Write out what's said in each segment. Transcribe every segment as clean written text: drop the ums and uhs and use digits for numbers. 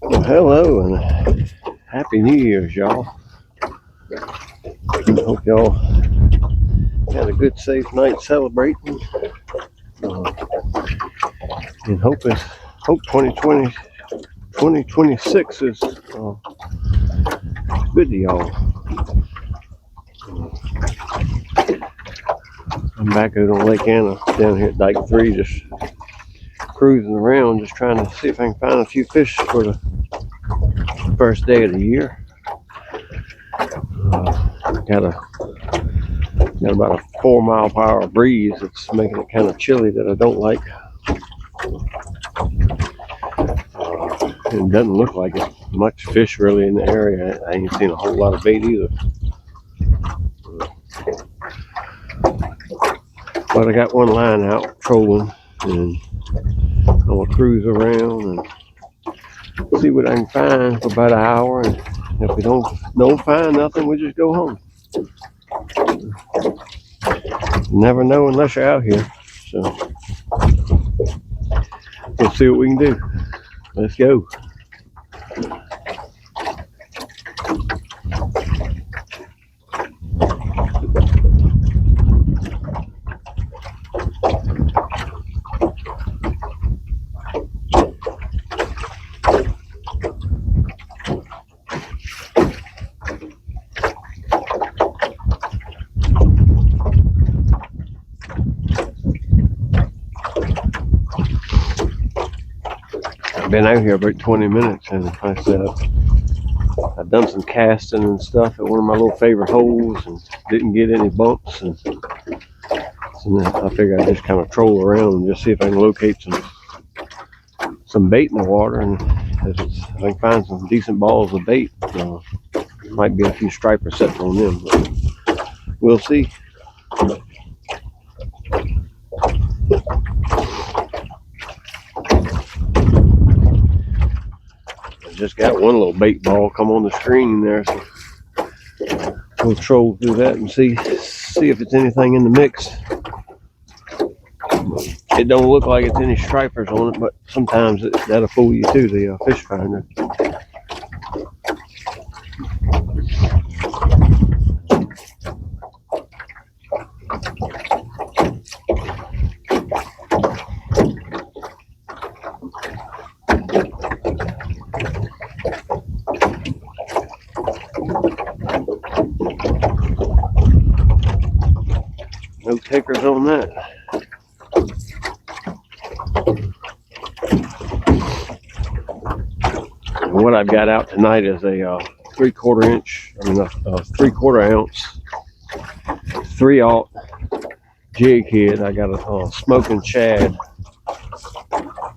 Well, hello and happy New Year's, y'all. Hope y'all had a good, safe night celebrating. Uh, and hope 2026 is good to y'all. I'm back out on Lake Anna down here at Dyke 3, just cruising around, just trying to see if I can find a few fish for the first day of the year. Got about a 4 mile per hour breeze. It's making it kind of chilly that I don't like. It doesn't look like it's much fish really in the area. I ain't seen a whole lot of bait either. But I got one line out trolling, and I'm gonna cruise around and see what I can find for about an hour. And if we don't find nothing, we just go home. You never know unless you're out here. So we'll see what we can do. Let's go. I've been out here about 20 minutes, and like I said, I've done some casting and stuff at one of my little favorite holes and didn't get any bumps. And so I figured I'd just kind of troll around and just see if I can locate some bait in the water. And if I can find some decent balls of bait, might be a few stripers sitting on them. But we'll see. Just got one little bait ball come on the screen there, so we'll troll through that and see if it's anything in the mix. It don't look like it's any stripers on it, but sometimes that'll fool you too, the fish finder. No takers on that. And what I've got out tonight is a 3/4 ounce 3/0 jig head. I got a smoking shad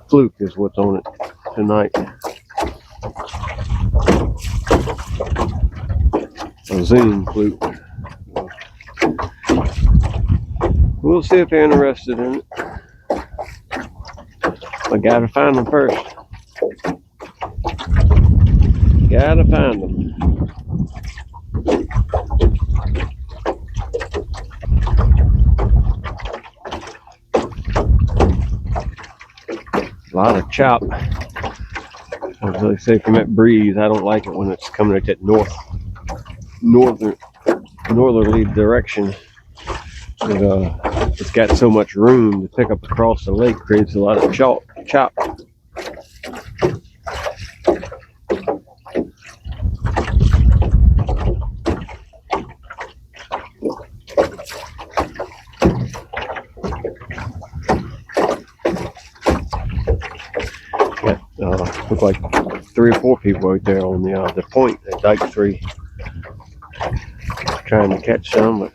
fluke is what's on it tonight. A Zoom fluke. We'll see if they're interested in it. I gotta find them first. Gotta find them. A lot of chop. As they say from that breeze, I don't like it when it's coming at that northerly direction. It's got so much room to pick up across the lake, creates a lot of chop. Look like 3 or 4 people out there on the point at Dyke 3 trying to catch some, but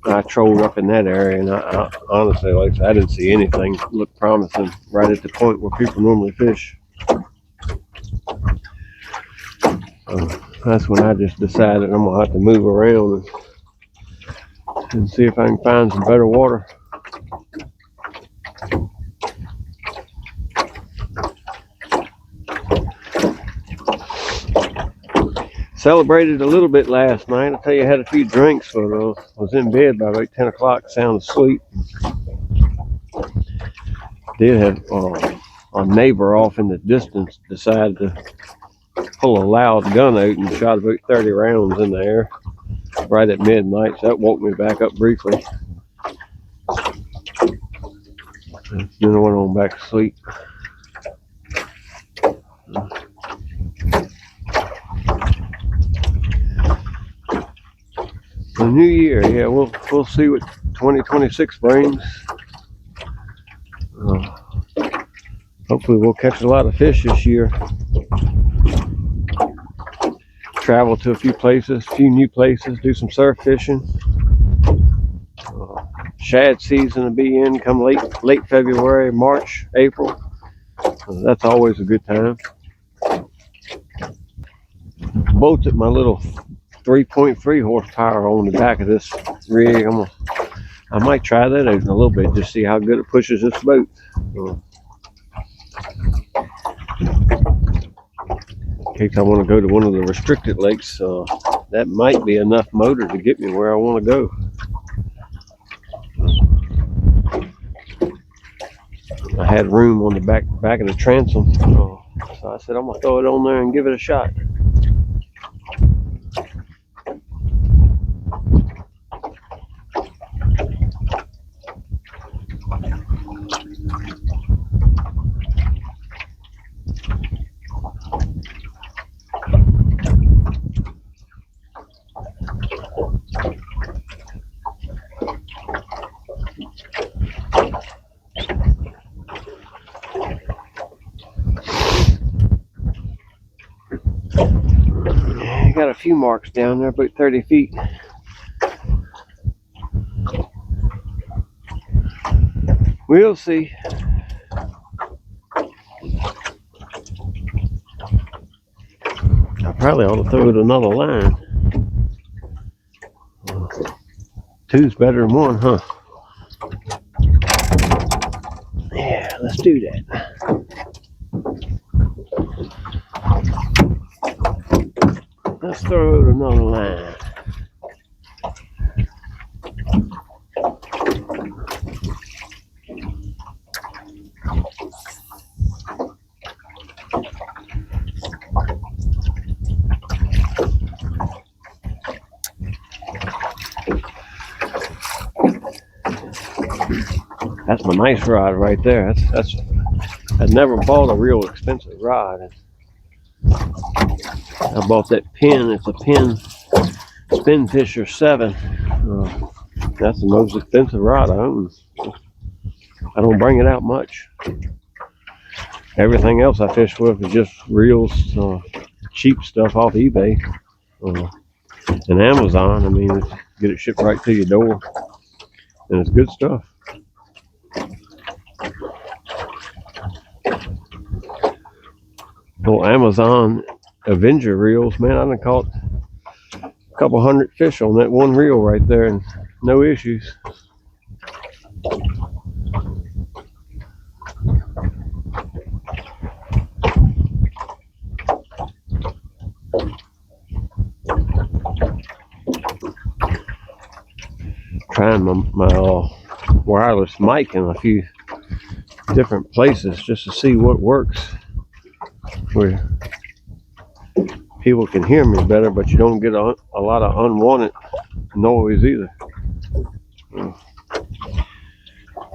I trolled up in that area, and I honestly, like I said, I didn't see anything look promising right at the point where people normally fish. That's when I just decided I'm gonna have to move around and see if I can find some better water. Celebrated a little bit last night. I tell you, I had a few drinks, but I was in bed by about 10 o'clock, sound asleep. Did have a neighbor off in the distance decide to pull a loud gun out and shot about 30 rounds in the air right at midnight. So that woke me back up briefly. Then I went on back to sleep. The new year, yeah, we'll see what 2026 brings. Hopefully we'll catch a lot of fish this year. Travel to a few places, a few new places, do some surf fishing. Shad season will be in come late February, March, April. That's always a good time. Bolted my little 3.3 horsepower on the back of this rig. I might try that out in a little bit, just see how good it pushes this boat. In case I want to go to one of the restricted lakes, that might be enough motor to get me where I want to go. I had room on the back of the transom, so I said I'm gonna throw it on there and give it a shot. Got a few marks down there, about 30 feet. We'll see. I probably ought to throw it another line. Two's better than one, huh? Yeah, let's do that. Let's throw out another line. That's my nice rod right there. I never bought a real expensive rod. I bought that pin. It's a pin Spinfisher 7. That's the most expensive rod I own. I don't bring it out much. Everything else I fish with is just reels, cheap stuff off eBay and Amazon. I mean, get it shipped right to your door, and it's good stuff. Little Amazon Avenger reels, man, I done caught a couple hundred fish on that one reel right there, and no issues. Trying my wireless mic in a few different places just to see what works, where people can hear me better, but you don't get a lot of unwanted noise either.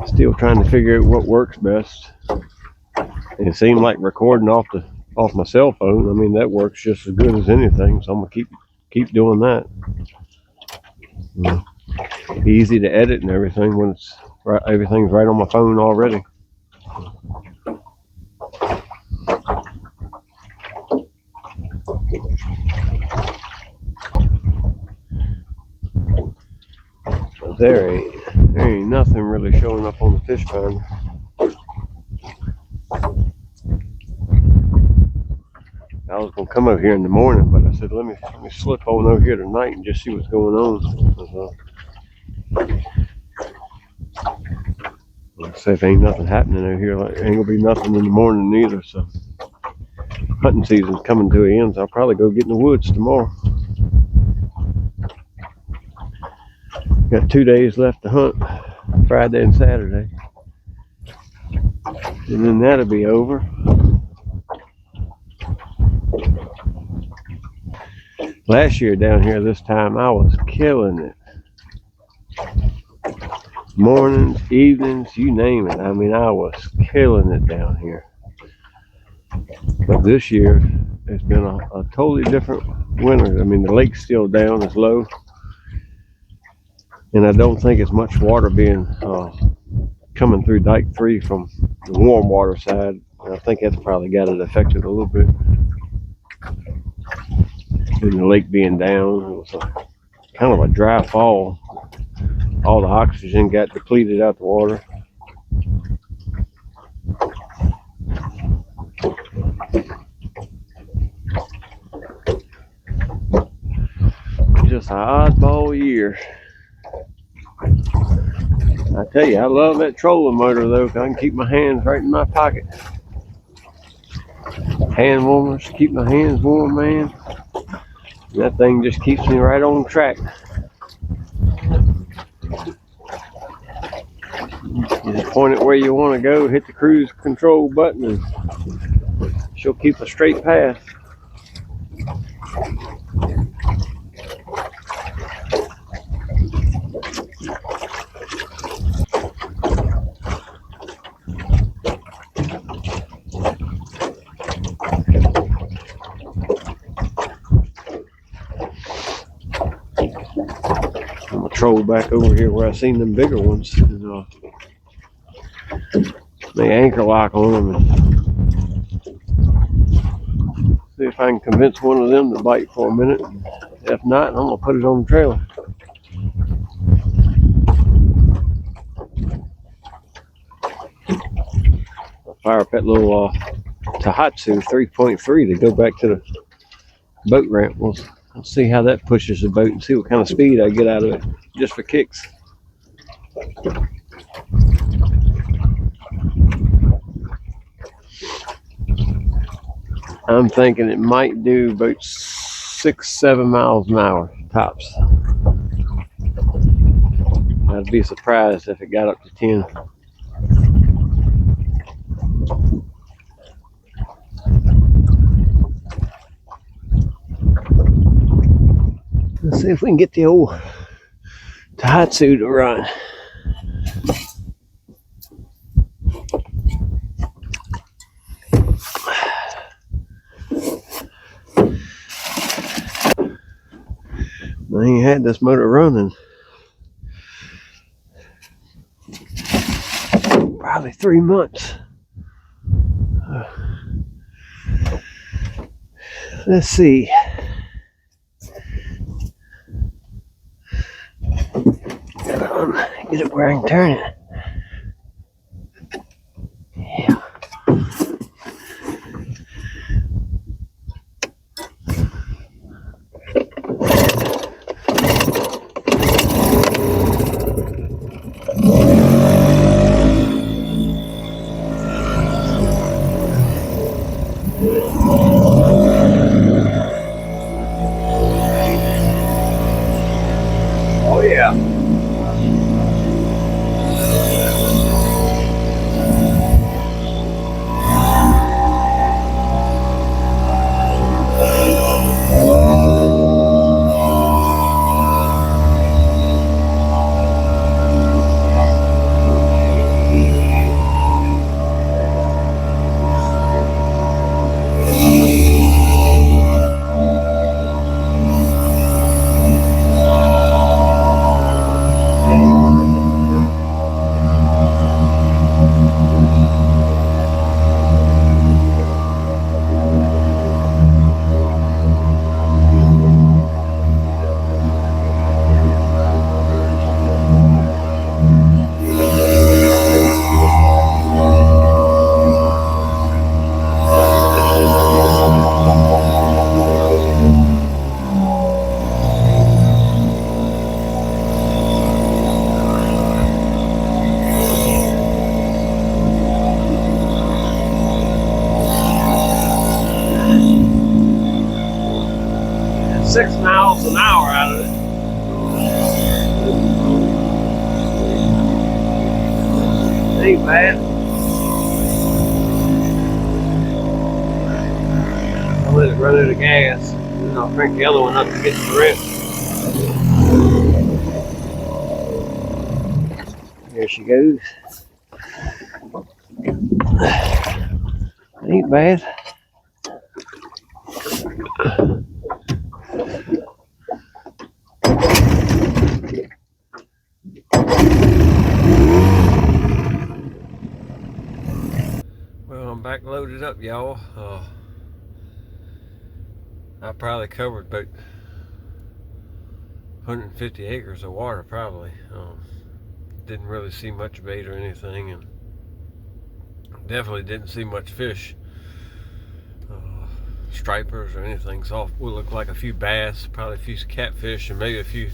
Still trying to figure out what works best. And it seemed like recording off my cell phone, I mean, that works just as good as anything, so I'm gonna keep doing that. Easy to edit and everything when it's right, everything's right on my phone already. There ain't nothing really showing up on the fish finder. I was gonna come over here in the morning, but I said let me slip on over here tonight and just see what's going on. Like I said, if ain't nothing happening over here, like, ain't gonna be nothing in the morning either. So hunting season's coming to an end, so I'll probably go get in the woods tomorrow. Got 2 days left to hunt, Friday and Saturday, and then that'll be over. Last year down here this time, I was killing it. Mornings, evenings, you name it. I mean, I was killing it down here. But this year, it's been a totally different winter. I mean, the lake's still down, it's low. And I don't think it's much water being coming through Dike 3 from the warm water side. I think that's probably got it affected a little bit. And the lake being down, it was kind of a dry fall. All the oxygen got depleted out the water. Just an oddball year. I tell you, I love that trolling motor though. I can keep my hands right in my pocket. Hand warmers, keep my hands warm, man. That thing just keeps me right on track. You just point it where you want to go, hit the cruise control button, and she'll keep a straight path. I'm gonna troll back over here where I seen them bigger ones. And, they anchor lock on them and see if I can convince one of them to bite for a minute. If not, I'm gonna put it on the trailer. I'll fire up that little Tahatsu 3.3 to go back to the boat ramp. We'll see how that pushes the boat and see what kind of speed I get out of it, just for kicks. I'm thinking it might do about 6-7 miles an hour tops. I'd be surprised if it got up to 10. Let's see if we can get the old Tahatsu to run. I ain't had this motor running probably 3 months. Let's see. Get it where I can turn it. Yeah. Oh yeah. An hour out of it. Ain't bad. let it run out of gas. And I'll crank the other one up to get the rest. There she goes. Ain't bad. Well, I'm back loaded up, y'all. I probably covered about 150 acres of water, probably. Didn't really see much bait or anything, and definitely didn't see much fish, stripers or anything. So it would look like a few bass, probably a few catfish, and maybe a few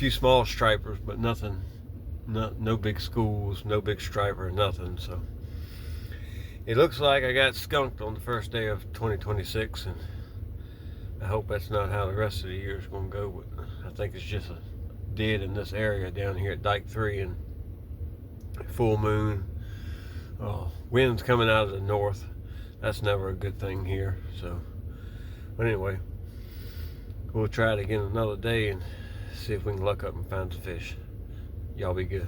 small stripers, but nothing. No big schools, no big striper, nothing. So it looks like I got skunked on the first day of 2026, and I hope that's not how the rest of the year is going to go. But I think it's just a dead in this area down here at Dike 3, and full moon. Wind's coming out of the north. That's never a good thing here. So, but anyway, we'll try it again another day and see if we can luck up and find some fish. Y'all be good.